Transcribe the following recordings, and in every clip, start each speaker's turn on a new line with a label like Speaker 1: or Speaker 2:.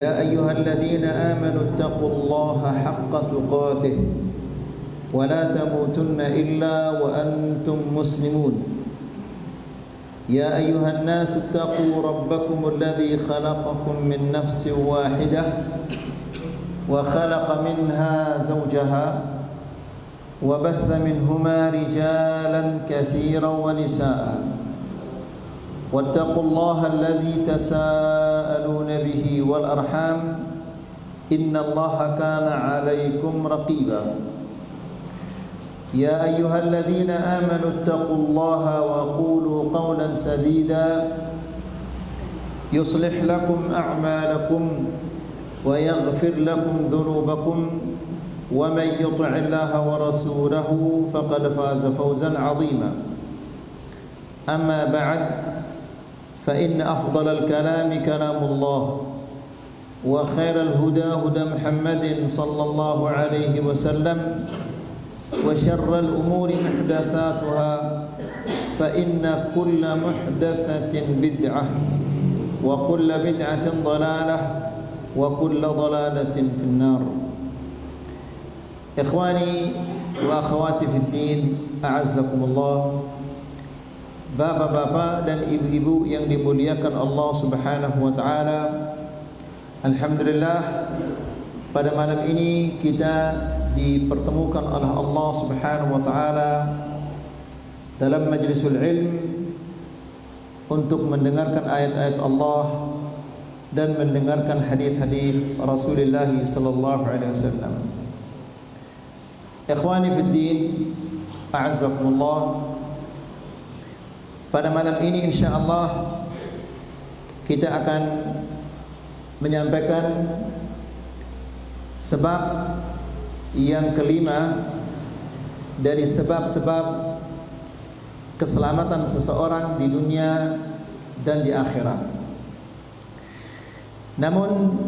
Speaker 1: يا أيها الذين آمنوا اتقوا الله حق تقاته ولا تموتن إلا وأنتم مسلمون يا أيها الناس اتقوا ربكم الذي خلقكم من نفس واحدة وخلق منها زوجها وبث منهما رجالا كثيرا ونساء واتقوا الله الذي تساءلون به والأرحام إن الله كان عليكم رقيبا يا أيها الذين آمنوا اتقوا الله وقولوا قولا سديدا يصلح لكم أعمالكم ويغفر لكم ذنوبكم ومن يطع الله ورسوله فقد فاز فوزا عظيما أما بعد فإن أفضل الكلام كلام الله وخير الهدى هدى محمد صلى الله عليه وسلم وشر الأمور محدثاتها فإن كل محدثة بدعة وكل بدعة ضلالة وكل ضلالة في النار إخواني وأخواتي في الدين أعزكم الله. Bapak-bapak dan ibu-ibu yang dimuliakan Allah Subhanahu wa taala. Alhamdulillah, pada malam ini kita dipertemukan oleh Allah Subhanahu wa taala dalam majlisul ilm untuk mendengarkan ayat-ayat Allah dan mendengarkan hadis-hadis Rasulullah sallallahu alaihi wasallam. Ikhwani fid din, a'azzakumullah. Pada malam ini insyaallah kita akan menyampaikan sebab yang kelima dari sebab-sebab keselamatan seseorang di dunia dan di akhirat. Namun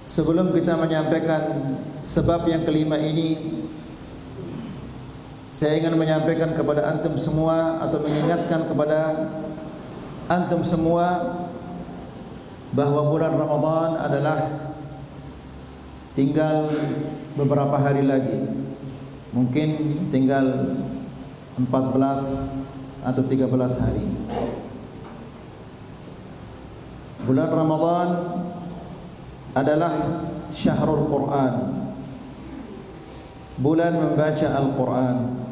Speaker 1: sebelum kita menyampaikan sebab yang kelima ini, saya ingin menyampaikan kepada antum semua atau mengingatkan kepada antum semua bahwa bulan Ramadan adalah tinggal beberapa hari lagi. Mungkin tinggal 14 atau 13 hari. Bulan Ramadan adalah syahrul Quran, bulan membaca Al-Quran.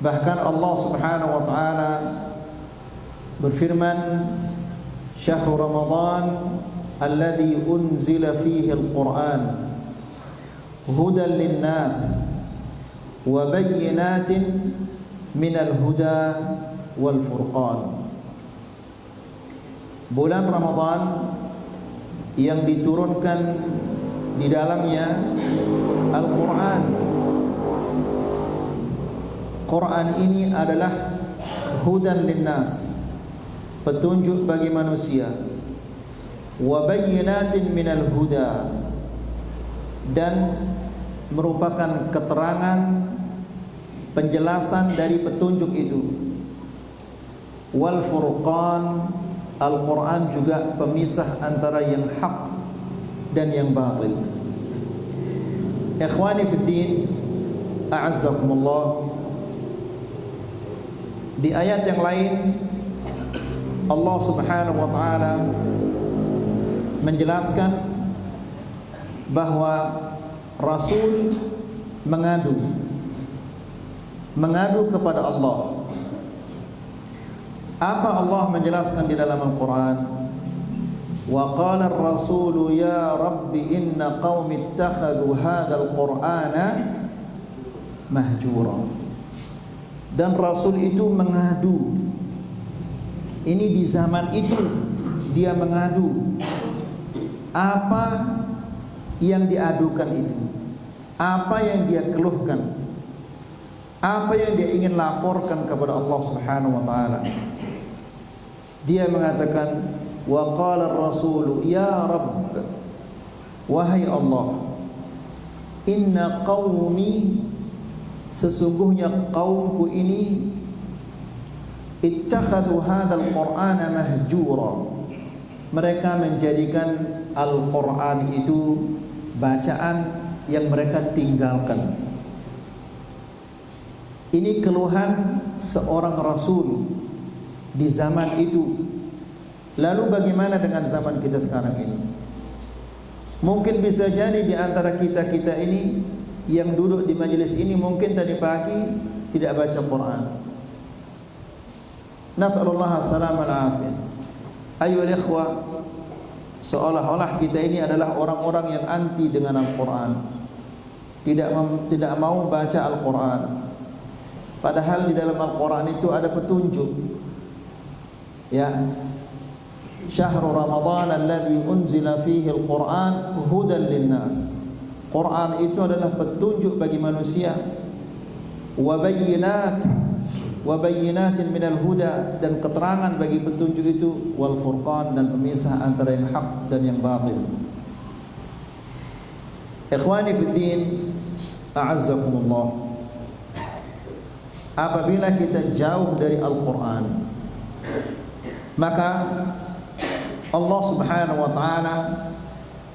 Speaker 1: Bahkan Allah Subhanahu wa taala berfirman, "Syahrul Ramadan alladzi unzila fihi al-Quran hudan lin-nas wa bayyinatin minal huda wal furqan." Bulan Ramadan yang diturunkan di dalamnya Al-Quran. Quran ini adalah hudan linnas, petunjuk bagi manusia, wa bayyinatin minal huda, dan merupakan keterangan penjelasan dari petunjuk itu, wal furqan. Al-Quran juga pemisah antara yang hak dan yang batil. Ikhwani fid din, a'azzakumullah. Di ayat yang lain Allah Subhanahu wa taala menjelaskan bahwa Rasul mengadu kepada Allah. Apa Allah menjelaskan di dalam Al-Quran? Wa qala ar-rasulu ya rabbi inna qaumi ittakhadhu hadzal qur'ana mahjura. Dan Rasul itu mengadu. Ini di zaman itu dia mengadu. Apa yang diadukan itu? Apa yang dia keluhkan? Apa yang dia ingin laporkan kepada Allah Subhanahu wa taala? Dia mengatakan, wa qala ar-rasulu ya rabb, wahai Allah, inna qaumi, sesungguhnya kaumku ini, ittakhadhu hadzal qur'ana mahjura, mereka menjadikan Al-Quran itu bacaan yang mereka tinggalkan. Ini keluhan seorang Rasul di zaman itu. Lalu bagaimana dengan zaman kita sekarang ini? Mungkin bisa jadi di antara kita-kita ini yang duduk di majelis ini mungkin tadi pagi tidak baca Quran. Nas'alullah salamal afiyah. Ayyuhal ikhwah, seolah-olah kita ini adalah orang-orang yang anti dengan Al-Quran, tidak mau baca Al-Quran. Padahal di dalam Al-Quran itu ada petunjuk. Ya, Syahrul Ramadan alladzi unzila fihi Al-Quran hudan linnas. Quran itu adalah petunjuk bagi manusia. Wa bayyinatin minal huda, dan keterangan bagi petunjuk itu, wal furqan, dan pemisah antara yang hak dan yang batil. Ikhwani fid din, a'azzakumullah. Apabila kita jauh dari Al-Quran, maka Allah Subhanahu wa ta'ala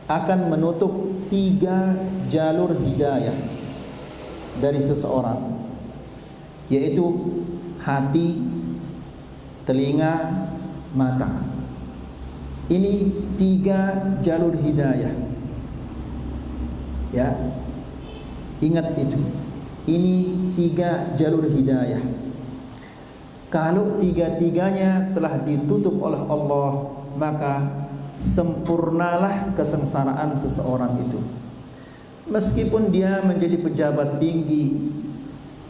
Speaker 1: akan menutup 3 jalur hidayah dari seseorang, yaitu hati, telinga, mata. Ini 3 jalur hidayah. Ya, ingat itu. Ini 3 jalur hidayah. Kalau 3-tiganya telah ditutup oleh Allah, maka sempurnalah kesengsaraan seseorang itu. Meskipun dia menjadi pejabat tinggi,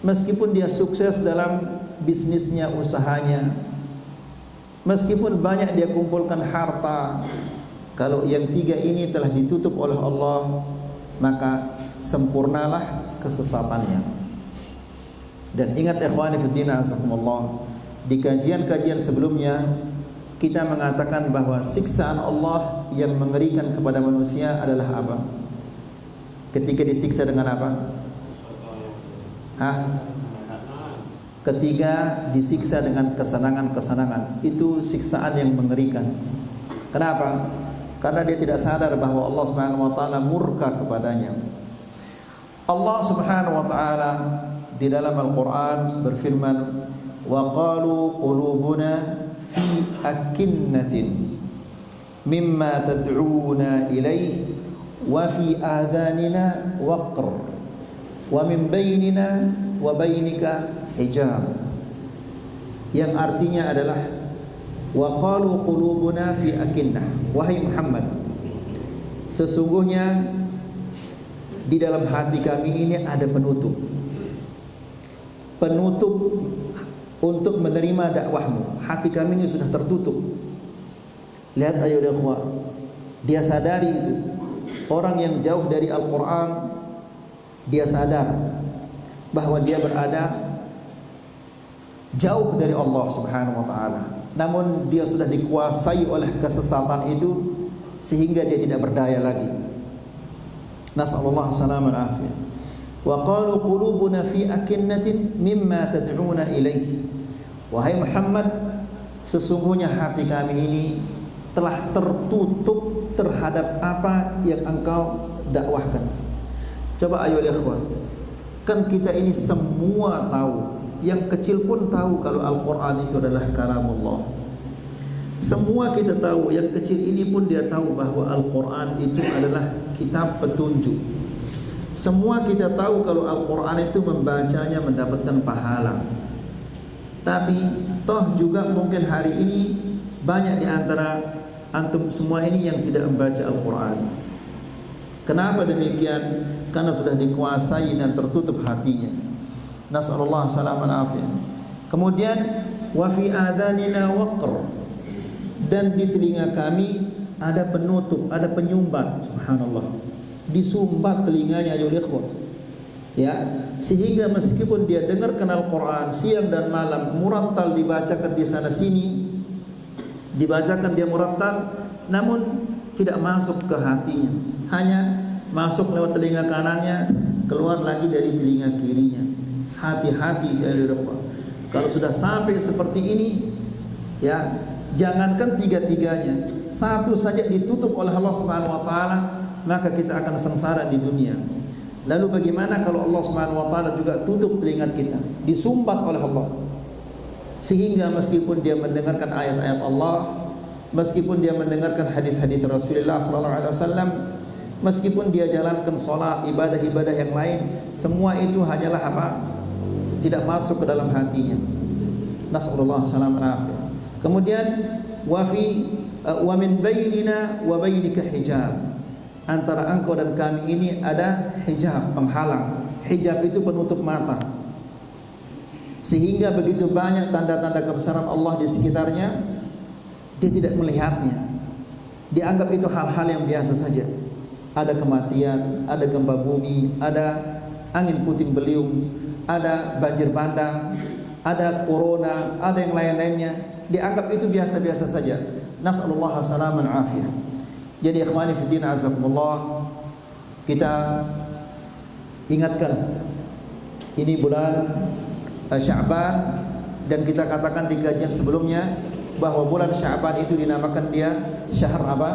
Speaker 1: meskipun dia sukses dalam bisnisnya, usahanya, meskipun banyak dia kumpulkan harta, kalau yang 3 ini telah ditutup oleh Allah, maka sempurnalah kesesatannya. Dan ingat ikhwani fiddin azakumullah, di kajian-kajian sebelumnya kita mengatakan bahwa siksaan Allah yang mengerikan kepada manusia adalah apa? Ketika disiksa dengan apa? Ketika disiksa dengan kesenangan-kesenangan, itu siksaan yang mengerikan. Kenapa? Karena dia tidak sadar bahwa Allah Subhanahu wa ta'ala murka kepadanya. Allah Subhanahu wa ta'ala di dalam Al-Quran berfirman, wa qalu qulubuna fi akinnatin mimma tad'una ilaih wa fi adhanina waqr wa min bainina wa bainika hijab. Yang artinya adalah wa qalu qulubuna fi akinnah, wahai Muhammad, sesungguhnya di dalam hati kami ini ada penutup untuk menerima dakwahmu. Hati kami ini sudah tertutup. Lihat ayo ikhwah, dia sadari itu. Orang yang jauh dari Al-Quran, dia sadar bahwa dia berada jauh dari Allah Subhanahu wa ta'ala. Namun dia sudah dikuasai oleh kesesatan itu sehingga dia tidak berdaya lagi. Nas'alullah salamal afiyah. Wa qalu qulubuna fi akinnatin mimma tad'una ilaih. Wahai Muhammad, sesungguhnya hati kami ini telah tertutup terhadap apa yang engkau dakwahkan. Coba ayo ikhwan, kan kita ini semua tahu, yang kecil pun tahu kalau Al-Quran itu adalah kalamullah. Semua kita tahu, yang kecil ini pun dia tahu bahwa Al-Quran itu adalah kitab petunjuk. Semua kita tahu kalau Al-Quran itu membacanya mendapatkan pahala. Tapi toh juga mungkin hari ini banyak di antara antum semua ini yang tidak membaca Al-Quran. Kenapa demikian? Karena sudah dikuasai dan tertutup hatinya. Nas'alullah salaman afiyah. Kemudian wa fi adhanina waqr, dan di telinga kami ada penutup, ada penyumbat. Subhanallah, disumbat telinganya ya ikhwah. Ya, sehingga meskipun dia dengarkan Al-Quran siang dan malam, murattal dibacakan di sana sini, dibacakan dia murattal, namun tidak masuk ke hatinya, hanya masuk lewat telinga kanannya, keluar lagi dari telinga kirinya. Hati-hati ya ikhwah. Kalau sudah sampai seperti ini, ya jangankan 3-tiganya, satu saja ditutup oleh Allah Subhanahu wa taala, maka kita akan sengsara di dunia. Lalu bagaimana kalau Allah Subhanahu wa taala juga tutup telinga kita, disumbat oleh Allah, sehingga meskipun dia mendengarkan ayat-ayat Allah, meskipun dia mendengarkan hadis-hadis Rasulullah sallallahu alaihi wasallam, meskipun dia jalankan salat, ibadah-ibadah yang lain, semua itu hanyalah apa? Tidak masuk ke dalam hatinya. Nasallallahu salam wa afiyah. Kemudian wa min bainina wa bainika hijab. Antara engkau dan kami ini ada hijab, penghalang. Hijab itu penutup mata, sehingga begitu banyak tanda-tanda kebesaran Allah di sekitarnya, dia tidak melihatnya. Dianggap itu hal-hal yang biasa saja. Ada kematian, ada gempa bumi, ada angin puting beliung, ada banjir bandang, ada corona, ada yang lain-lainnya. Dianggap itu biasa-biasa saja. Nas'alullah salaman afiyah. Jadi ikhwani fiddin azakumullah, kita ingatkan ini bulan Sya'ban, dan kita katakan di kajian sebelumnya bahwa bulan Sya'ban itu dinamakan dia syahr apa?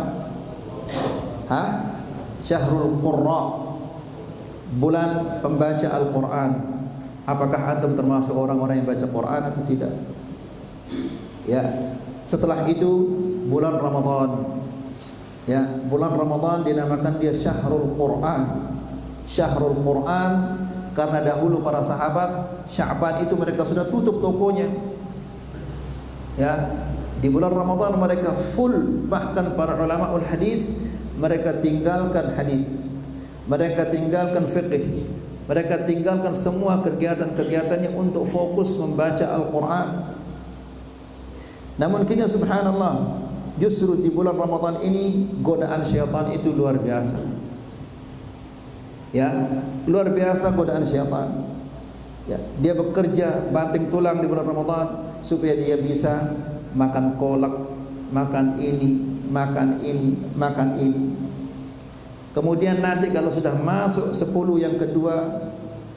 Speaker 1: Syahrul Qurra, bulan pembaca Al-Quran. Apakah antum termasuk orang-orang yang baca Quran atau tidak? Ya. Setelah itu bulan Ramadan. Ya, bulan Ramadan dinamakan dia Syahrul Quran. Syahrul Quran karena dahulu para sahabat Sya'ban itu mereka sudah tutup tokonya. Ya, di bulan Ramadan mereka full, bahkan para ulama ul hadis mereka tinggalkan hadis, mereka tinggalkan fiqh, mereka tinggalkan semua kegiatan-kegiatannya untuk fokus membaca Al-Quran. Namun kita subhanallah, justru di bulan Ramadan ini godaan syaitan itu luar biasa. Ya, luar biasa godaan syaitan. Ya, dia bekerja banting tulang di bulan Ramadan supaya dia bisa makan kolak, makan ini, makan ini, makan ini. Kemudian nanti kalau sudah masuk 10 yang kedua,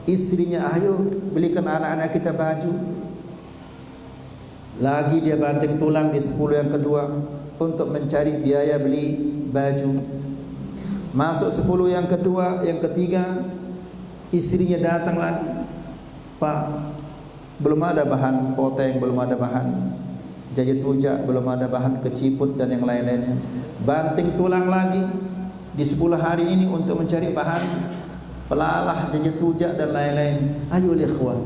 Speaker 1: istrinya, ayo belikan anak-anak kita baju. Lagi dia banting tulang di 10 yang kedua untuk mencari biaya beli baju. Masuk 10 yang kedua, yang ketiga, istrinya datang lagi, Pak, belum ada bahan poteng, belum ada bahan jajat rujak, belum ada bahan keciput dan yang lain-lainnya. Banting tulang lagi di 10 hari ini untuk mencari bahan pelalah, jajat rujak dan lain-lain. Ayo ikhwan,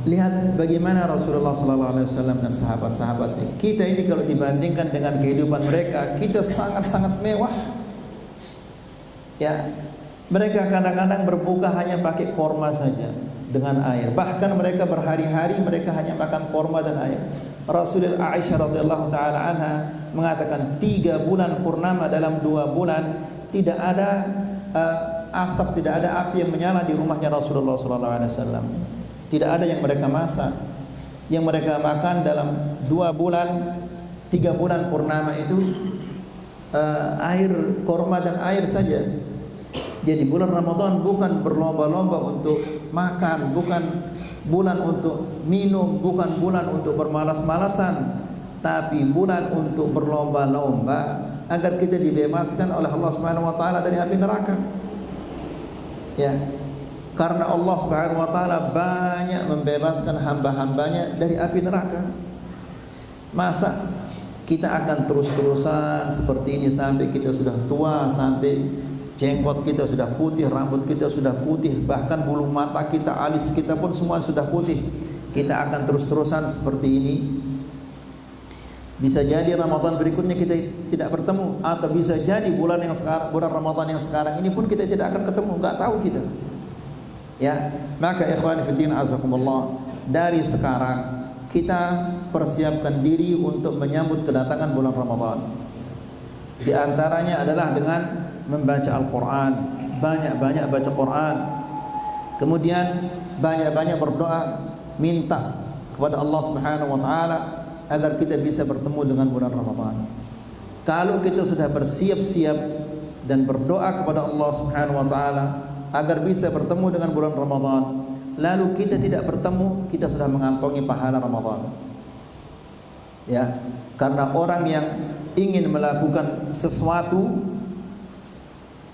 Speaker 1: lihat bagaimana Rasulullah SAW dan sahabat-sahabatnya. Kita ini kalau dibandingkan dengan kehidupan mereka, kita sangat-sangat mewah. Ya, mereka kadang-kadang berbuka hanya pakai korma saja dengan air. Bahkan mereka berhari-hari mereka hanya makan korma dan air. Rasulullah Aisyah radhiyallahu taala anha mengatakan 3 bulan purnama dalam 2 bulan tidak ada asap, tidak ada api yang menyala di rumahnya Rasulullah SAW. Tidak ada yang mereka masak. Yang mereka makan dalam 2 bulan, 3 bulan purnama itu air korma dan air saja. Jadi bulan Ramadan bukan berlomba-lomba untuk makan, bukan bulan untuk minum, bukan bulan untuk bermalas-malasan, tapi bulan untuk berlomba-lomba agar kita dibebaskan oleh Allah Subhanahu wa taala dari api neraka. Ya. Karena Allah Subhanahu wa taala banyak membebaskan hamba-hambanya dari api neraka. Masa kita akan terus-terusan seperti ini sampai kita sudah tua, sampai jenggot kita sudah putih, rambut kita sudah putih, bahkan bulu mata kita, alis kita pun semua sudah putih. Kita akan terus-terusan seperti ini. Bisa jadi Ramadan berikutnya kita tidak bertemu, atau bisa jadi bulan Ramadan yang sekarang ini pun kita tidak akan ketemu, enggak tahu kita. Ya, maka ikhwan fillah azakumullah, dari sekarang kita persiapkan diri untuk menyambut kedatangan bulan Ramadan. Di antaranya adalah dengan membaca Al-Quran, banyak-banyak baca Quran. Kemudian banyak-banyak berdoa, minta kepada Allah Subhanahu wa taala agar kita bisa bertemu dengan bulan Ramadan. Kalau kita sudah bersiap-siap dan berdoa kepada Allah Subhanahu wa taala agar bisa bertemu dengan bulan Ramadan, lalu kita tidak bertemu, kita sudah mengantongi pahala Ramadan. Ya, Karena orang yang ingin melakukan sesuatu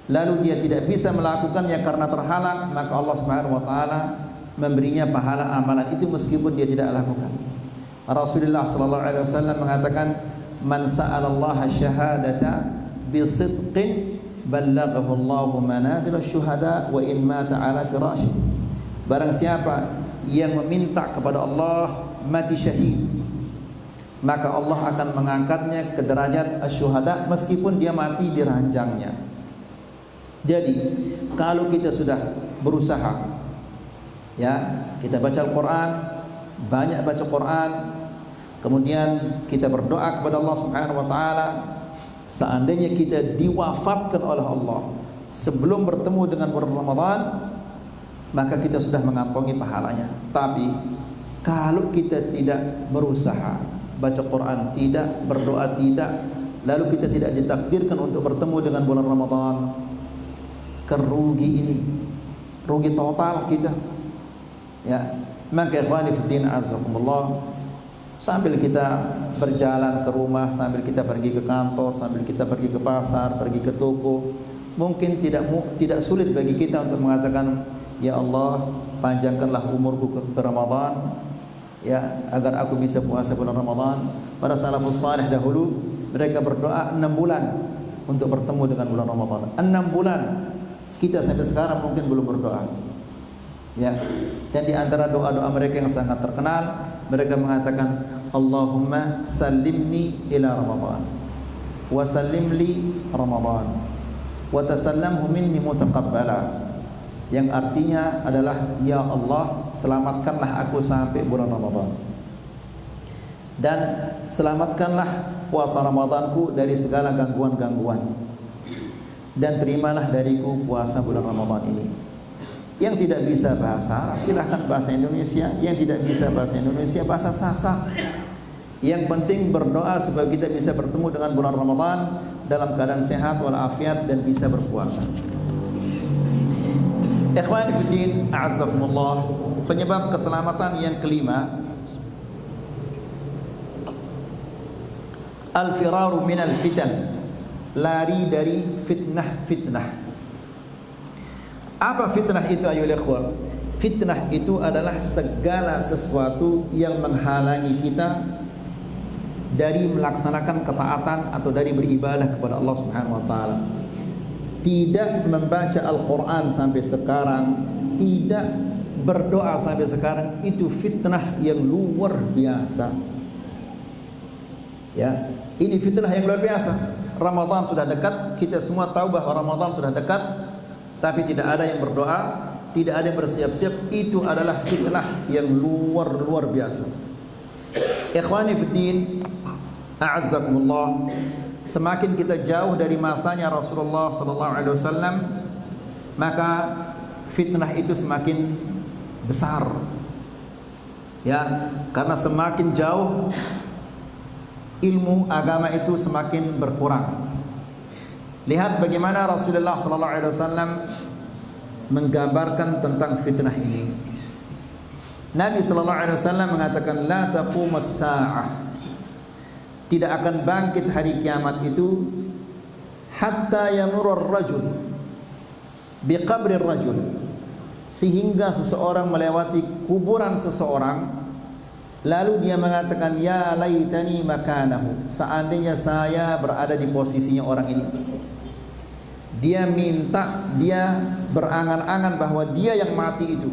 Speaker 1: lalu dia tidak bisa melakukannya karena terhalang, maka Allah Subhanahu wa taala memberinya pahala amalan itu meskipun dia tidak lakukan. Rasulullah sallallahu alaihi wasallam mengatakan, "Man sa'ala Allah syahadata bi sidqin ballaghahu Allahu manazil asy-syuhada wa in mata 'ala firasyi." Barang siapa yang meminta kepada Allah mati syahid, maka Allah akan mengangkatnya ke derajat asy-syuhada meskipun dia mati di ranjangnya. Jadi kalau kita sudah berusaha, ya, kita baca Al-Quran, banyak baca Quran, kemudian kita berdoa kepada Allah Subhanahu wa taala, seandainya kita diwafatkan oleh Allah sebelum bertemu dengan bulan Ramadan, maka kita sudah mengantongi pahalanya. Tapi kalau kita tidak berusaha, baca Quran tidak, berdoa tidak, lalu kita tidak ditakdirkan untuk bertemu dengan bulan Ramadan, kerugi ini, rugi total kita. Ya, maka ikhwani fiddin azakumullah, sambil kita berjalan ke rumah, sambil kita pergi ke kantor, sambil kita pergi ke pasar, pergi ke toko, mungkin tidak sulit bagi kita untuk mengatakan, ya Allah, panjangkanlah umurku ke Ramadan, ya, agar aku bisa puasa bulan Ramadan. Para salafus salih dahulu mereka berdoa 6 bulan untuk bertemu dengan bulan Ramadan. 6 bulan. Kita sampai sekarang mungkin belum berdoa. Ya. Dan di antara doa-doa mereka yang sangat terkenal, mereka mengatakan, Allahumma sallimni ila Ramadan wa sallim li Ramadan wa tasallamhu minni mutaqabbala. Yang artinya adalah, ya Allah, selamatkanlah aku sampai bulan Ramadan, dan selamatkanlah puasa Ramadanku dari segala gangguan-gangguan, dan terimalah dariku puasa bulan Ramadan ini. Yang tidak bisa bahasa Arab silahkan bahasa Indonesia, yang tidak bisa bahasa Indonesia bahasa Sasak. Yang penting berdoa supaya kita bisa bertemu dengan bulan Ramadan dalam keadaan sehat walafiat dan bisa berpuasa. Ikhwani fiddin a'azzakumullah, penyebab keselamatan yang kelima, al-firaru minal fitan, lari dari fitnah-fitnah. Apa fitnah itu ayyuhal ikhwah? Fitnah itu adalah segala sesuatu yang menghalangi kita dari melaksanakan ketaatan atau dari beribadah kepada Allah Subhanahu wa taala. Tidak membaca Al-Quran sampai sekarang, tidak berdoa sampai sekarang, itu fitnah yang luar biasa. Ya, ini fitnah yang luar biasa. Ramadan sudah dekat, kita semua tahu bahwa Ramadan sudah dekat, tapi tidak ada yang berdoa, tidak ada yang bersiap-siap. Itu adalah fitnah yang luar biasa. Ikhwani fiddin a'azzakumullah, semakin kita jauh dari masanya Rasulullah sallallahu alaihi wasallam, maka fitnah itu semakin besar. Ya, karena semakin jauh ilmu agama itu semakin berkurang. Lihat bagaimana Rasulullah sallallahu alaihi wasallam menggambarkan tentang fitnah ini. Nabi sallallahu alaihi wasallam mengatakan, la taqumus saa'ah, tidak akan bangkit hari kiamat itu hatta yamurur rajul biqabrir rajul, sehingga seseorang melewati kuburan seseorang, lalu dia mengatakan, ya laitani makanahu, seandainya saya berada di posisinya orang ini. Dia minta, dia berangan-angan bahwa dia yang mati itu.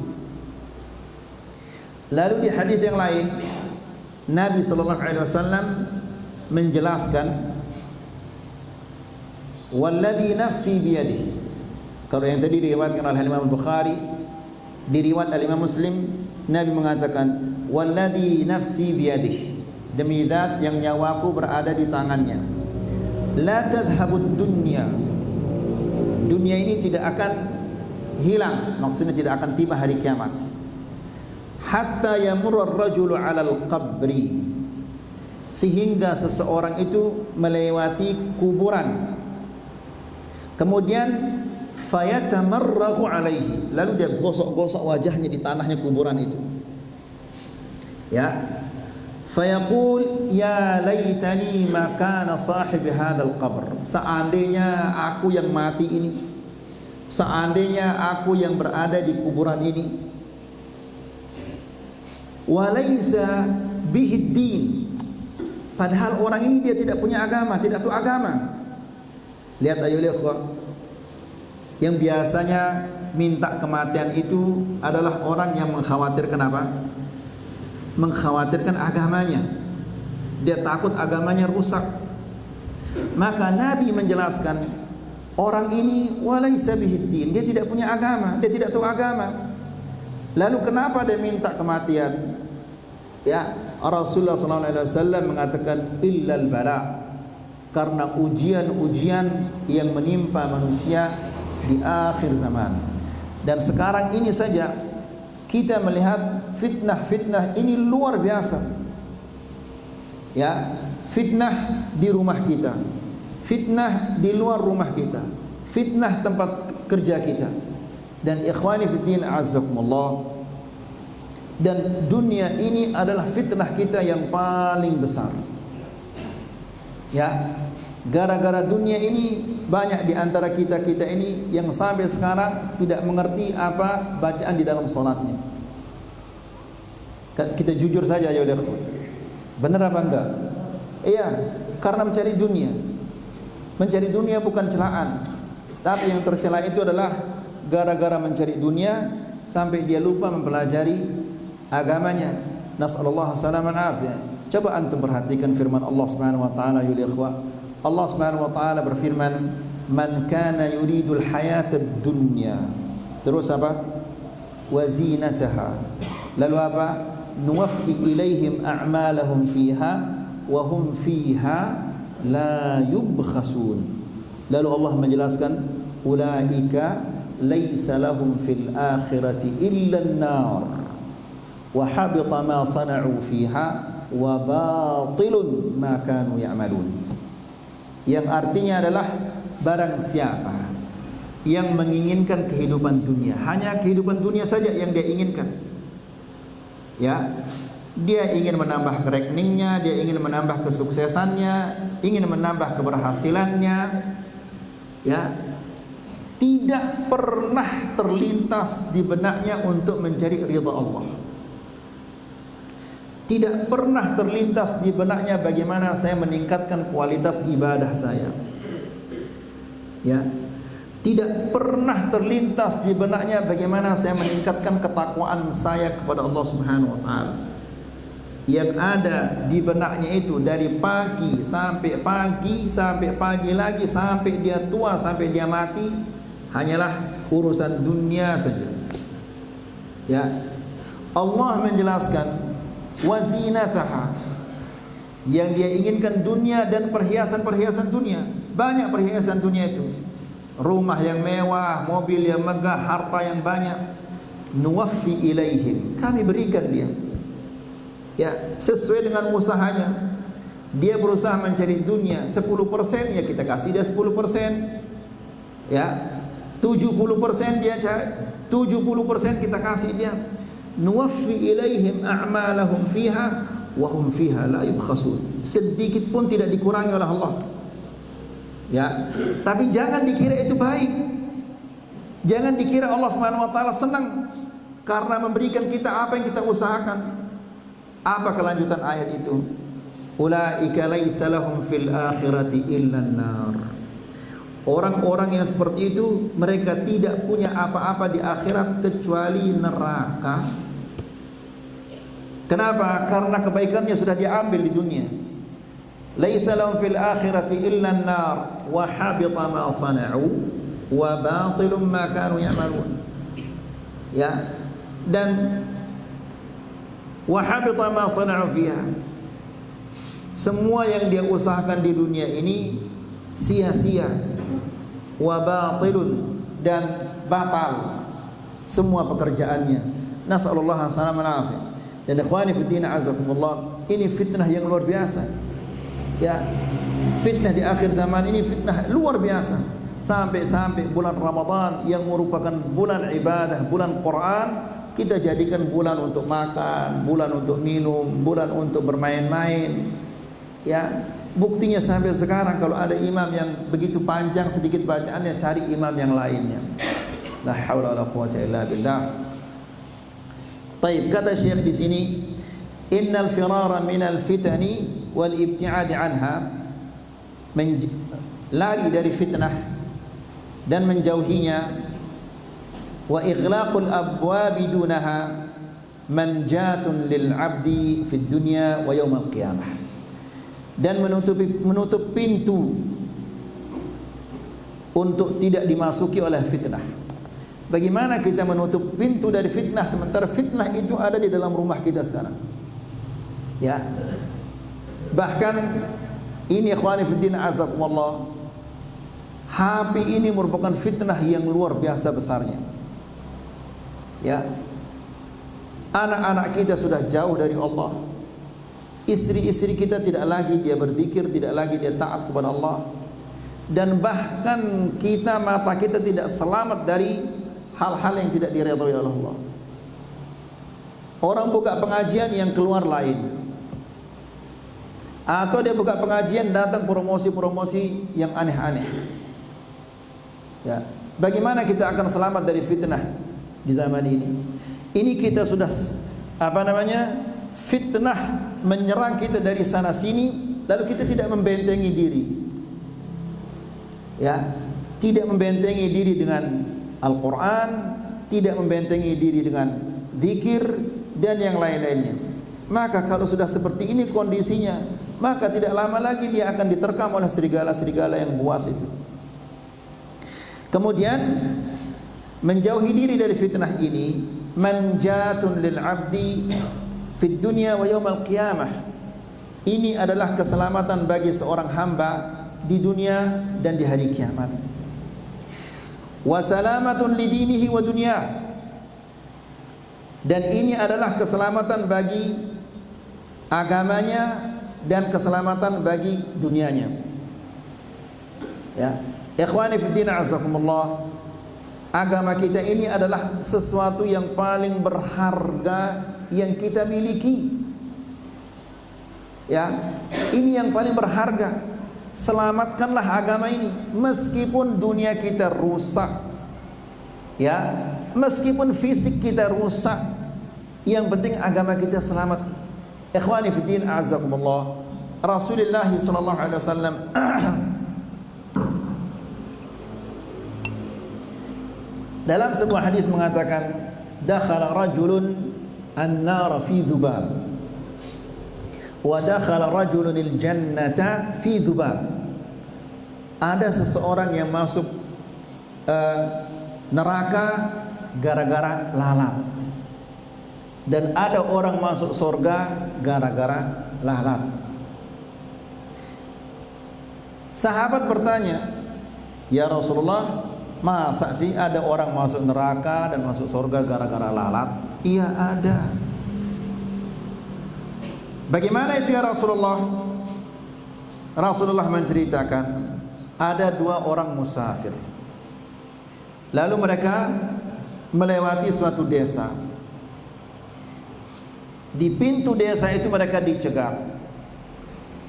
Speaker 1: Lalu di hadis yang lain Nabi sallallahu alaihi wasallam menjelaskan, walladzi nafsi biyadihi. Kalau yang tadi diriwayatkan oleh Imam Bukhari, diriwayat oleh Imam Muslim, Nabi mengatakan, walladzi nafsi biyadihi, demi zat yang nyawaku berada di tangannya, la tadhhabud dunya, dunia ini tidak akan hilang, maksudnya tidak akan tiba hari kiamat, hatta yamurur rajulu 'alal qabri, sehingga seseorang itu melewati kuburan, kemudian fayatamarrahu alaihi, lalu dia gosok-gosok wajahnya di tanahnya kuburan itu. Ya, Fayaqul ya laitani ma kana sahib hadzal qabr. Seandainya aku yang mati ini, seandainya aku yang berada di kuburan ini, walaysa bihi din, padahal orang ini dia tidak punya agama, tidak tahu agama. Lihat ayo ikhwah, yang biasanya minta kematian itu adalah orang yang mengkhawatirkan apa? Mengkhawatirkan agamanya. Dia takut agamanya rusak. Maka Nabi menjelaskan, orang ini walaysa bihiddin, dia tidak punya agama, dia tidak tahu agama. Lalu kenapa dia minta kematian? Ya, Rasulullah SAW mengatakan illal bala, karena ujian-ujian yang menimpa manusia di akhir zaman. Dan sekarang ini saja kita melihat fitnah-fitnah ini luar biasa. Ya, fitnah di rumah kita, fitnah di luar rumah kita, fitnah tempat kerja kita. Dan ikhwani fiddin azzakumullah, dan dunia ini adalah fitnah kita yang paling besar. Ya, gara-gara dunia ini banyak di antara kita ini yang sampai sekarang tidak mengerti apa bacaan di dalam sholatnya. Kita jujur saja ya ikhwan, benar apa enggak? Iya, karena mencari dunia. Mencari dunia bukan celaan, tapi yang tercela itu adalah gara-gara mencari dunia sampai dia lupa mempelajari agamanya. Nasallallahu salaman afiyah. Coba antum perhatikan firman Allah Subhanahu wa taala ya ikhwah. Allah Subhanahu wa taala berfirman, "Man kana yuridul hayatad dunya." Terus apa? Wa zinataha. Lalu apa? Nuwaffi ilaihim a'malahum fiha wa hum fiha la yubkhasun. Lalu Allah menjelaskan, ulaika laisa lahum fil akhirati illa an-nar wa habita ma sana'u fiha wa batilun ma kanu ya'malun. Yang artinya adalah barang siapa yang menginginkan kehidupan dunia, hanya kehidupan dunia saja yang dia inginkan, ya, dia ingin menambah rekeningnya, dia ingin menambah kesuksesannya, ingin menambah keberhasilannya, ya, tidak pernah terlintas di benaknya untuk mencari ridha Allah. Tidak pernah terlintas di benaknya bagaimana saya meningkatkan kualitas ibadah saya. Ya. Tidak pernah terlintas di benaknya bagaimana saya meningkatkan ketakwaan saya kepada Allah Subhanahu wa taala. Yang ada di benaknya itu dari pagi sampai pagi lagi sampai dia tua, sampai dia mati, hanyalah urusan dunia saja. Ya. Allah menjelaskan wazinataha, yang dia inginkan dunia dan perhiasan-perhiasan dunia. Banyak perhiasan dunia itu, rumah yang mewah, mobil yang megah, harta yang banyak. Nuwaffi ilaihim, kami berikan dia, ya, sesuai dengan usahanya. Dia berusaha mencari dunia 10%, ya kita kasih dia 10%. Ya, 70% dia cari, 70% kita kasih dia. Nuwaffi ilaihim a'malahum fiha wa hum fiha la yubkhasun. Sedikit pun tidak dikurangi oleh Allah. Ya, tapi jangan dikira itu baik. Jangan dikira Allah Subhanahu wa taala senang karena memberikan kita apa yang kita usahakan. Apa kelanjutan ayat itu? Ulaika laisa lahum fil akhirati illa an-nar. Orang-orang yang seperti itu, mereka tidak punya apa-apa di akhirat kecuali neraka. Kenapa? Karena kebaikannya sudah diambil di dunia. Laisa lahum fil akhirati illa an-nar wa habita ma sana'u wa batilun ma kanu ya'malun. Ya. Dan wa habita ma sana'u fiha. Semua yang dia usahakan di dunia ini sia-sia. Wa batilun, dan batal semua pekerjaannya. Nasallallahu salaman afiyah. Dan ikhwani fiddin azakumullah, ini fitnah yang luar biasa. Ya, fitnah di akhir zaman ini fitnah luar biasa. Sampai bulan Ramadan yang merupakan bulan ibadah, bulan Quran, kita jadikan bulan untuk makan, bulan untuk minum, bulan untuk bermain-main. Ya, buktinya sampai sekarang kalau ada imam yang begitu panjang sedikit bacaannya, cari imam yang lainnya. La haula wala quwwata illa billah. Baik, kata Syekh di sini, innal firara minal fitani wal ibti'ad anha, lari dari fitnah dan menjauhinya, wa ighlaqul abwab dunaha manjatun lil 'abdi fid dunya wa yaumil qiyamah, dan menutup pintu untuk tidak dimasuki oleh fitnah. Bagaimana kita menutup pintu dari fitnah sementara fitnah itu ada di dalam rumah kita sekarang? Ya. Bahkan ini ikhwani fiddin azakumullah, HP ini merupakan fitnah yang luar biasa besarnya. Ya. Anak-anak kita sudah jauh dari Allah. Istri-istri kita tidak lagi dia berzikir, tidak lagi dia taat kepada Allah. Dan bahkan kita, mata kita tidak selamat dari hal-hal yang tidak diridhoi oleh Allah. Orang buka pengajian yang keluar lain, atau dia buka pengajian datang promosi-promosi yang aneh-aneh. Ya, bagaimana kita akan selamat dari fitnah di zaman ini? Ini kita sudah fitnah menyerang kita dari sana sini, lalu kita tidak membentengi diri. Ya, tidak membentengi diri dengan Al-Quran, tidak membentengi diri dengan zikir dan yang lain-lainnya. Maka kalau sudah seperti ini kondisinya, maka tidak lama lagi dia akan diterkam oleh serigala-serigala yang buas itu. Kemudian menjauhi diri dari fitnah ini, manjatun lil 'abdi fid dunya wa yaumil qiyamah. Ini adalah keselamatan bagi seorang hamba di dunia dan di hari kiamat. Wa salamatun lidinihi wa dunya, dan ini adalah keselamatan bagi agamanya dan keselamatan bagi dunianya. Ya, ikhwani fiddin azakumullah, agama kita ini adalah sesuatu yang paling berharga yang kita miliki. Ya, ini yang paling berharga. Selamatkanlah agama ini meskipun dunia kita rusak. Ya, meskipun fisik kita rusak, yang penting agama kita selamat. Ikhwani fiddin a'azzakumullah, Rasulullah sallallahu alaihi wasallam dalam sebuah hadis mengatakan, dakhala rajulun an-nar fi dhubab wa dakhala rajulun al-jannata fi dhubab. Ada seseorang yang masuk neraka gara-gara lalat, dan ada orang masuk surga gara-gara lalat. Sahabat bertanya, ya Rasulullah, masa sih ada orang masuk neraka dan masuk surga gara-gara lalat? Iya ada. Bagaimana itu ya Rasulullah? Rasulullah menceritakan, ada dua orang musafir, lalu mereka melewati suatu desa. Di pintu desa itu mereka dicegat,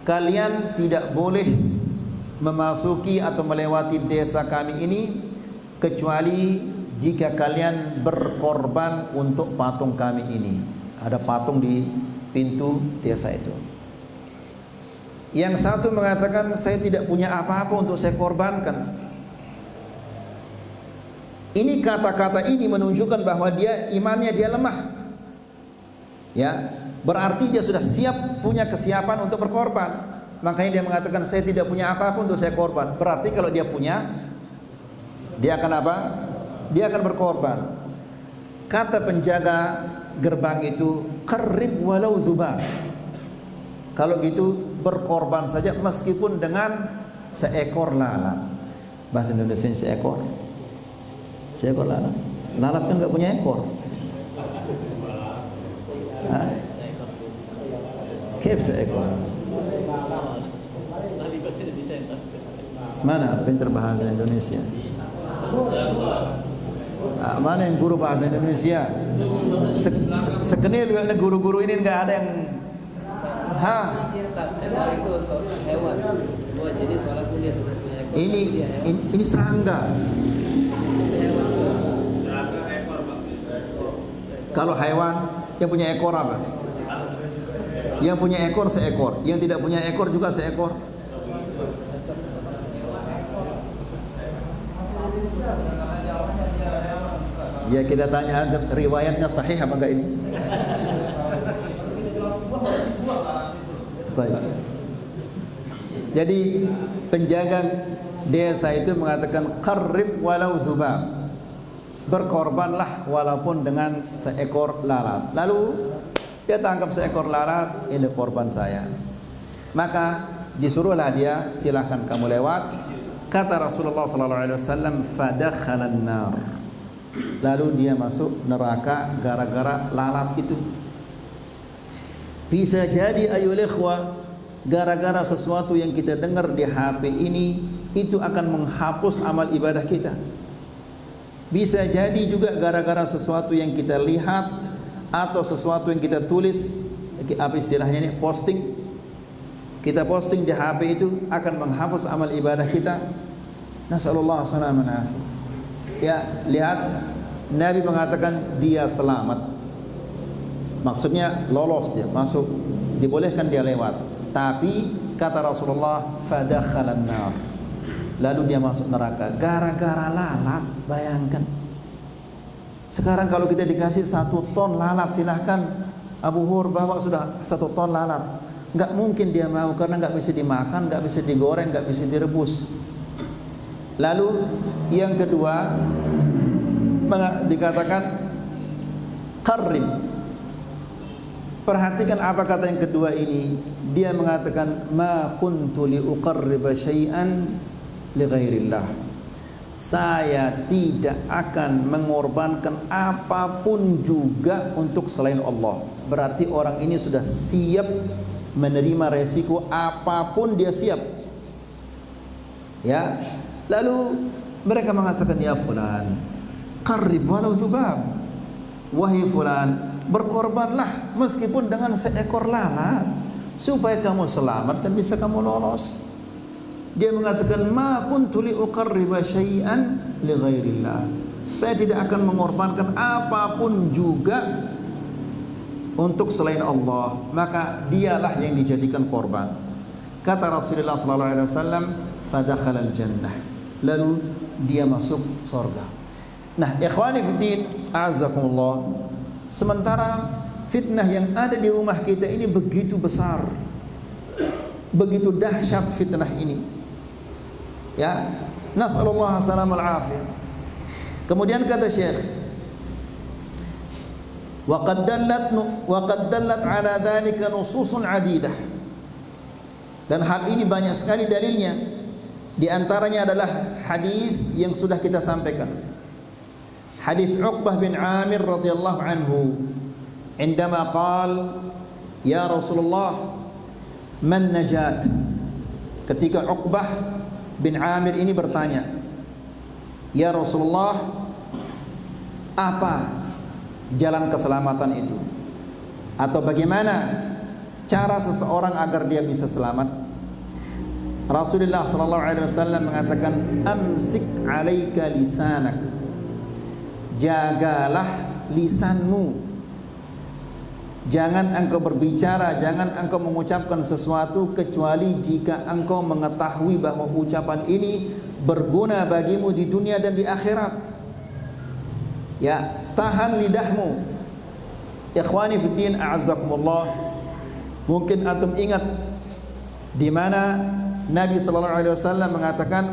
Speaker 1: kalian tidak boleh memasuki atau melewati desa kami ini kecuali jika kalian berkorban untuk patung kami ini. Ada patung di pintu desa itu. Yang satu mengatakan, saya tidak punya apa-apa untuk saya korbankan. Ini kata-kata ini menunjukkan bahwa dia imannya dia lemah. Ya, berarti dia sudah siap, punya kesiapan untuk berkorban. Makanya dia mengatakan, saya tidak punya apa-apa untuk saya korban. Berarti kalau dia punya, dia akan apa? Dia akan berkorban. Kata penjaga gerbang itu, qarrib walau dzubab. Kalau gitu berkorban saja meskipun dengan seekor lalat. Bahasa Indonesia seekor. Seekor lalat. Lalat kan enggak punya ekor. Kif seekor? Mana pintar bahasa Indonesia? Mana yang guru bahasa Indonesia? Sekenil juga guru-guru ini nggak ada yang
Speaker 2: ekor itu untuk hewan, semua jenis walaupun dia tidak punya ekor.
Speaker 1: Ini serangga.
Speaker 2: Serangga ekor, Pak.
Speaker 1: Kalau hewan yang punya ekor apa? Yang punya ekor seekor, yang tidak punya ekor juga seekor. Ya kita tanya riwayatnya sahih apa enggak ini? Jadi penjaga desa itu mengatakan qarrib walau dzubab. Berkorbanlah walaupun dengan seekor lalat. Lalu dia tangkap seekor lalat, ini korban saya. Maka disuruhlah dia, silakan kamu lewat. Kata Rasulullah SAW, fadakhalan nar. Lalu dia masuk neraka gara-gara lalat itu. Bisa jadi ayyuhal ikhwah, gara-gara sesuatu yang kita dengar di HP ini, itu akan menghapus amal ibadah kita. Bisa jadi juga gara-gara sesuatu yang kita lihat atau sesuatu yang kita tulis, apa istilahnya ini, posting. Kita posting di HP itu akan menghapus amal ibadah kita. Nasallallahu alaihi wasallam. Ya, lihat Nabi mengatakan dia selamat. Maksudnya lolos dia, masuk, dibolehkan dia lewat. Tapi kata Rasulullah, fadakhalan nar. Lalu dia masuk neraka gara-gara lalat. Bayangkan. Sekarang kalau kita dikasih 1 ton lalat, silahkan Abu Hur bawa sudah 1 ton lalat. Enggak mungkin dia mau, karena enggak bisa dimakan, enggak bisa digoreng, enggak bisa direbus. Lalu yang kedua dikatakan qarrib. Perhatikan apa kata yang kedua ini. Dia mengatakan ma kuntu li uqarriba syai'an li ghairillah. Saya tidak akan mengorbankan apapun juga untuk selain Allah. Berarti orang ini sudah siap menerima resiko apapun, dia siap. Ya. Lalu mereka mengatakan, ya fulan, qarrib walau dzubab. Wahai fulan, berkorbanlah meskipun dengan seekor lalat supaya kamu selamat dan bisa kamu lolos. Dia mengatakan, ma kuntu li uqarriba syai'an li ghairillah. Saya tidak akan mengorbankan apapun juga untuk selain Allah, maka dialah yang dijadikan korban. Kata Rasulullah sallallahu alaihi wasallam, fadakhala al-jannah. Lalu dia masuk surga. Nah, ikhwani fiddin, a'azzakumullah. Sementara fitnah yang ada di rumah kita ini begitu besar, begitu dahsyat fitnah ini. Ya, nas'alullah salamul afiyah. Kemudian kata Syekh, wa qad dallat ala dhalika nususun adidah. Dan hal ini banyak sekali dalilnya. Di antaranya adalah hadis yang sudah kita sampaikan. Hadis Uqbah bin Amir radhiyallahu anhu, indama qala ya Rasulullah man najat. Ketika Uqbah bin Amir ini bertanya, ya Rasulullah, apa jalan keselamatan itu? Atau bagaimana cara seseorang agar dia bisa selamat? Rasulullah sallallahu alaihi wasallam mengatakan, amsik 'alaika lisanak. Jagalah lisanmu. Jangan engkau berbicara, jangan engkau mengucapkan sesuatu kecuali jika engkau mengetahui bahwa ucapan ini berguna bagimu di dunia dan di akhirat. Ya, tahan lidahmu. Ikhwani fiddin, a'azzakumullah. Mungkin antum ingat di mana Nabi sallallahu alaihi wasallam mengatakan,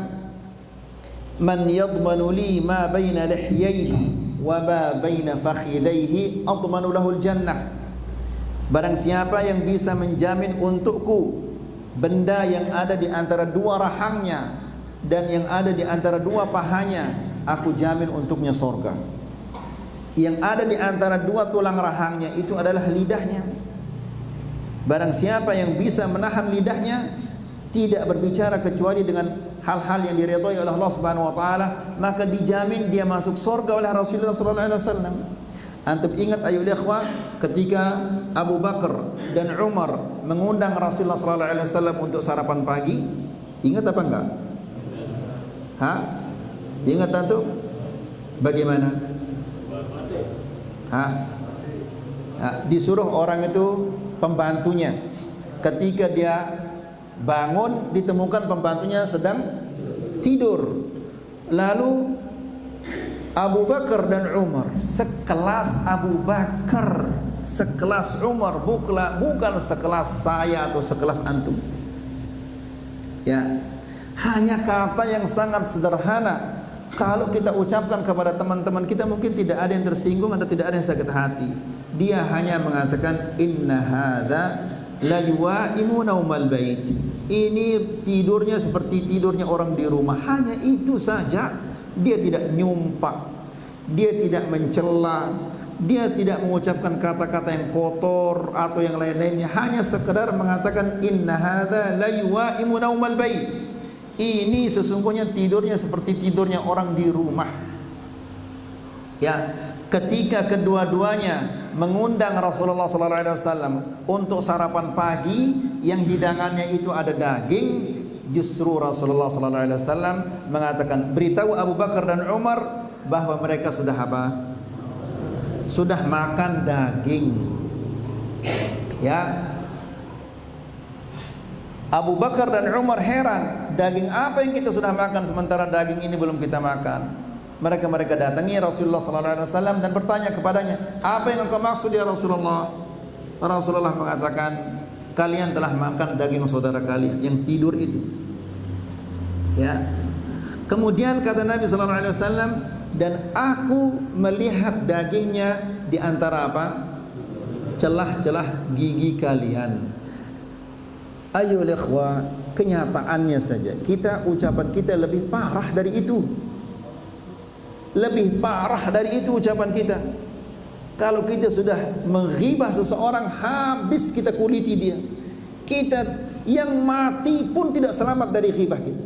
Speaker 1: man yadmanu li ma baina lihyaihi wa ma baina fakhidaihi admanu lahul jannah. Barang siapa yang bisa menjamin untukku benda yang ada di antara 2 rahangnya dan yang ada di antara 2 pahanya, aku jamin untuknya surga. Yang ada di antara 2 tulang rahangnya itu adalah lidahnya. Barang siapa yang bisa menahan lidahnya, tidak berbicara kecuali dengan hal-hal yang diridhai oleh Allah Subhanahu wa taala, maka dijamin dia masuk surga oleh Rasulullah sallallahu alaihi wasallam. Antum ingat ayo ikhwah, ketika Abu Bakar dan Umar mengundang Rasulullah sallallahu alaihi wasallam untuk sarapan pagi, ingat apa enggak? Hah? Ingat antum? Bagaimana? Hah? Disuruh orang itu pembantunya, ketika dia bangun ditemukan pembantunya sedang tidur. Lalu Abu Bakar dan Umar, sekelas Abu Bakar, sekelas Umar, bukan sekelas saya atau sekelas antum. Ya, hanya kata yang sangat sederhana. Kalau kita ucapkan kepada teman-teman kita, mungkin tidak ada yang tersinggung atau tidak ada yang sakit hati. Dia hanya mengatakan inna hadza la yuwaimu naumal bait. Ini tidurnya seperti tidurnya orang di rumah. Hanya itu saja. Dia tidak nyumpak, dia tidak mencela, dia tidak mengucapkan kata-kata yang kotor atau yang lain-lainnya. Hanya sekedar mengatakan inna hadza la yuwaimu naumal bait. Ini sesungguhnya tidurnya seperti tidurnya orang di rumah. Ya, ketika kedua-duanya mengundang Rasulullah sallallahu alaihi wasallam untuk sarapan pagi yang hidangannya itu ada daging, justru Rasulullah sallallahu alaihi wasallam mengatakan, beritahu Abu Bakar dan Umar bahwa mereka sudah apa? Sudah makan daging. Ya. Abu Bakar dan Umar heran, daging apa yang kita sudah makan sementara daging ini belum kita makan? Mereka datangi Rasulullah sallallahu alaihi wasallam dan bertanya kepadanya, "Apa yang engkau maksud ya Rasulullah?" Rasulullah mengatakan, "Kalian telah makan daging saudara kalian yang tidur itu." Ya. Kemudian kata Nabi sallallahu alaihi wasallam, "Dan aku melihat dagingnya di antara apa? Celah-celah gigi kalian." Ayo ikhwah, kenyataannya saja ucapan kita lebih parah dari itu. Lebih parah dari itu ucapan kita. Kalau kita sudah menghibah seseorang, habis kita kuliti dia. Kita yang mati pun tidak selamat dari ghibah kita.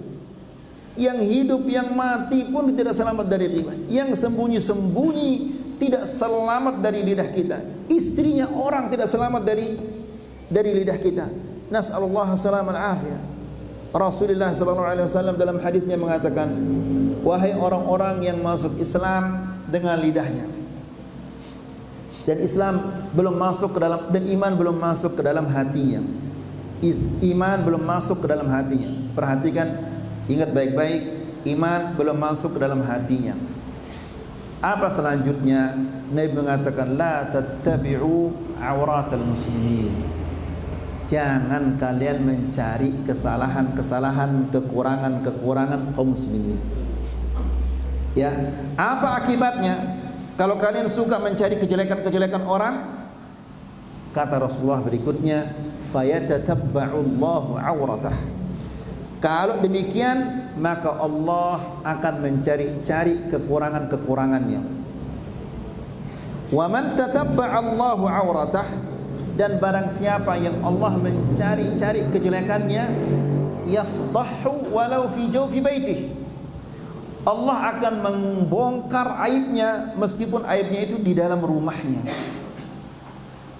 Speaker 1: Yang hidup, yang mati pun tidak selamat dari ghibah. Yang sembunyi-sembunyi tidak selamat dari lidah kita. Istrinya orang tidak selamat dari lidah kita. Nas'alullah salam al-afiyah. Rasulullah sallallahu alaihi wasallam dalam hadisnya mengatakan, wahai orang-orang yang masuk Islam dengan lidahnya, dan Islam belum masuk ke dalam, dan iman belum masuk ke dalam hatinya. Iman belum masuk ke dalam hatinya. Perhatikan, ingat baik-baik, iman belum masuk ke dalam hatinya. Apa selanjutnya? Nabi mengatakan, la tattabi'u awratal muslimin. Jangan kalian mencari kesalahan-kesalahan, kekurangan-kekurangan kaum muslimin. Ya, apa akibatnya? Kalau kalian suka mencari kejelekan-kejelekan orang, kata Rasulullah berikutnya, fayatatabba'ullahu awratah. Kalau demikian, maka Allah akan mencari-cari kekurangan-kekurangannya. Wa man tatabba'allahu awratah, dan barang siapa yang Allah mencari-cari kejelekannya, yafdahu walau fi jawfi baitih, Allah akan membongkar aibnya meskipun aibnya itu di dalam rumahnya.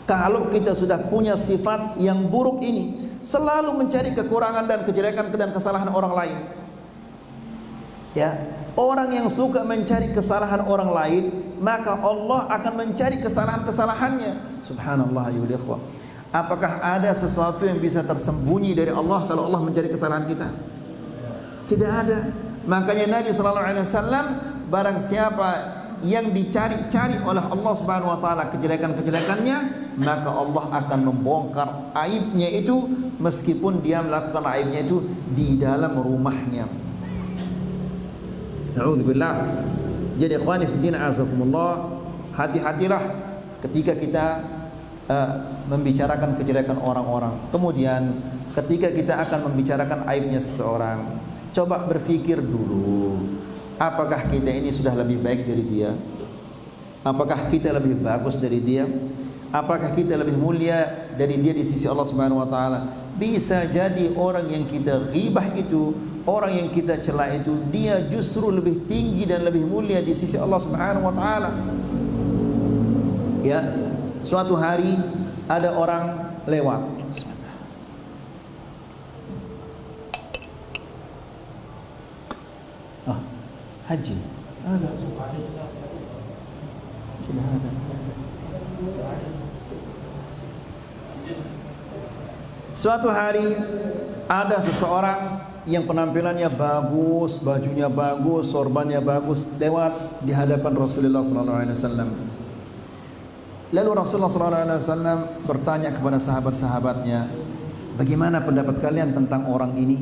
Speaker 1: Kalau kita sudah punya sifat yang buruk ini, selalu mencari kekurangan dan kejelekan dan kesalahan orang lain, ya, orang yang suka mencari kesalahan orang lain, maka Allah akan mencari kesalahan-kesalahannya. Subhanallah ya ikhwah. Apakah ada sesuatu yang bisa tersembunyi dari Allah kalau Allah mencari kesalahan kita? Tidak ada. Makanya Nabi sallallahu alaihi wasallam, barang siapa yang dicari-cari oleh Allah Subhanahu wa taala kejelekan-kejelekannya, maka Allah akan membongkar aibnya itu meskipun dia melakukan aibnya itu di dalam rumahnya. Na'udzubillah. Jadi ikhwani fi din azakumullah, hati-hatilah ketika kita membicarakan kejelekan orang-orang. Kemudian ketika kita akan membicarakan aibnya seseorang, coba berpikir dulu, apakah kita ini sudah lebih baik dari dia? Apakah kita lebih bagus dari dia? apakah kita lebih mulia dari dia di sisi Allah Subhanahu wa taala? Bisa jadi orang yang kita ghibah itu, orang yang kita cela itu, dia justru lebih tinggi dan lebih mulia di sisi Allah Subhanahu wa taala. Ya, suatu hari ada orang lewat. Haji. Ada. Sudah ada. Suatu hari ada seseorang yang penampilannya bagus, bajunya bagus, sorbannya bagus, lewat di hadapan Rasulullah SAW. Lalu Rasulullah SAW bertanya kepada sahabat-sahabatnya, bagaimana pendapat kalian tentang orang ini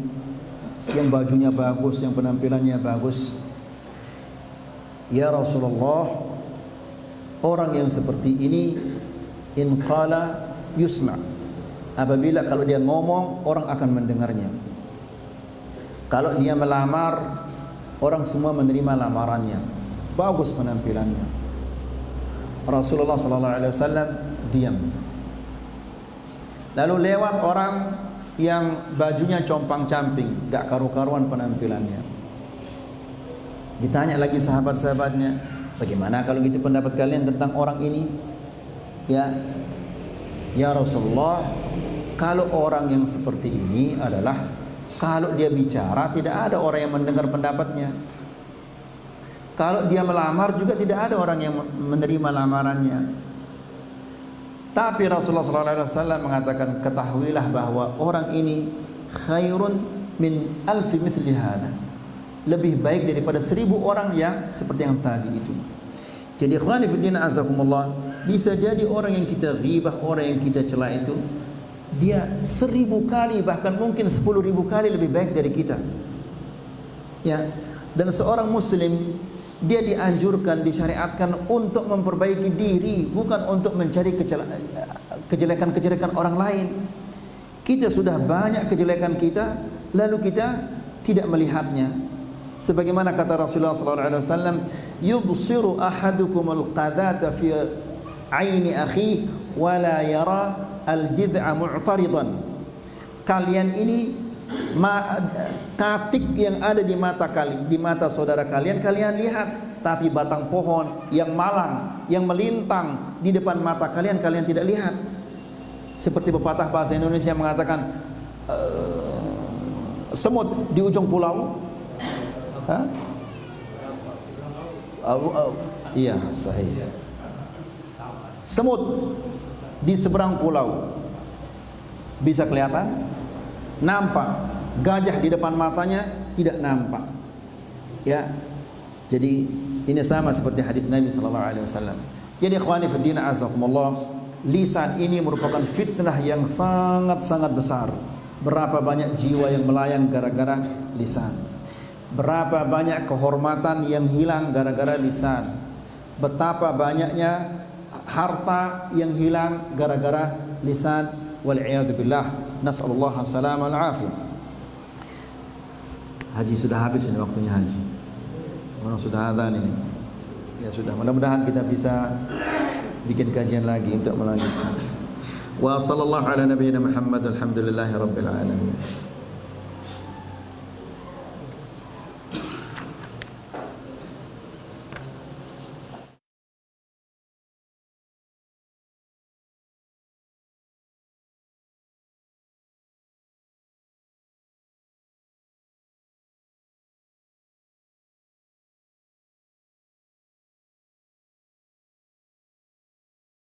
Speaker 1: yang bajunya bagus, yang penampilannya bagus? Ya Rasulullah, orang yang seperti ini in qala yusma', apabila kalau dia ngomong orang akan mendengarnya. Kalau dia melamar, orang semua menerima lamarannya. Bagus penampilannya. Rasulullah SAW diam. Lalu lewat orang yang bajunya compang-camping, gak karu-karuan penampilannya. Ditanya lagi sahabat-sahabatnya, bagaimana kalau gitu pendapat kalian tentang orang ini? Ya Rasulullah, kalau orang yang seperti ini adalah kalau dia bicara tidak ada orang yang mendengar pendapatnya. Kalau dia melamar juga tidak ada orang yang menerima lamarannya. Tapi Rasulullah SAW mengatakan, ketahuilah bahwa orang ini khairun min alfi mithli hada, lebih baik daripada 1000 orang yang seperti yang tadi itu. Jadi ikhwani fiddin azakumullah, bisa jadi orang yang kita ghibah, orang yang kita cela itu, dia 1000 kali bahkan mungkin 10.000 kali lebih baik dari kita. Ya, dan seorang muslim dia dianjurkan, disyariatkan untuk memperbaiki diri, bukan untuk mencari kejelekan-kejelekan orang lain. Kita sudah banyak kejelekan kita, lalu kita tidak melihatnya. Sebagaimana kata Rasulullah SAW, yubsiru ahadukumul qadata fi aini akhi wa la yara al-jid'a mu'taridan. Kalian ini katik yang ada di mata saudara kalian lihat, tapi batang pohon yang malang, yang melintang di depan mata kalian tidak lihat. Seperti pepatah bahasa Indonesia mengatakan, semut di ujung pulau. Iya, sahih. Semut di seberang pulau bisa kelihatan, nampak. Gajah di depan matanya tidak nampak. Ya, jadi ini sama seperti hadis Nabi SAW. Jadi ikhwani fiddin azakumullah, lisan ini merupakan fitnah yang sangat-sangat besar. Berapa banyak jiwa yang melayang gara-gara lisan. Berapa banyak kehormatan yang hilang gara-gara lisan. Betapa banyaknya harta yang hilang gara-gara lisan. Wal'iyadzubillah. Nas'alullah salam al-afiyah. Haji sudah habis ini, waktunya haji. Orang sudah adzan ini. Ya sudah, mudah-mudahan kita bisa bikin kajian lagi untuk melanjutkan. Wa sallallahu ala nabiyyina Muhammad, alhamdulillahi rabbil alamin.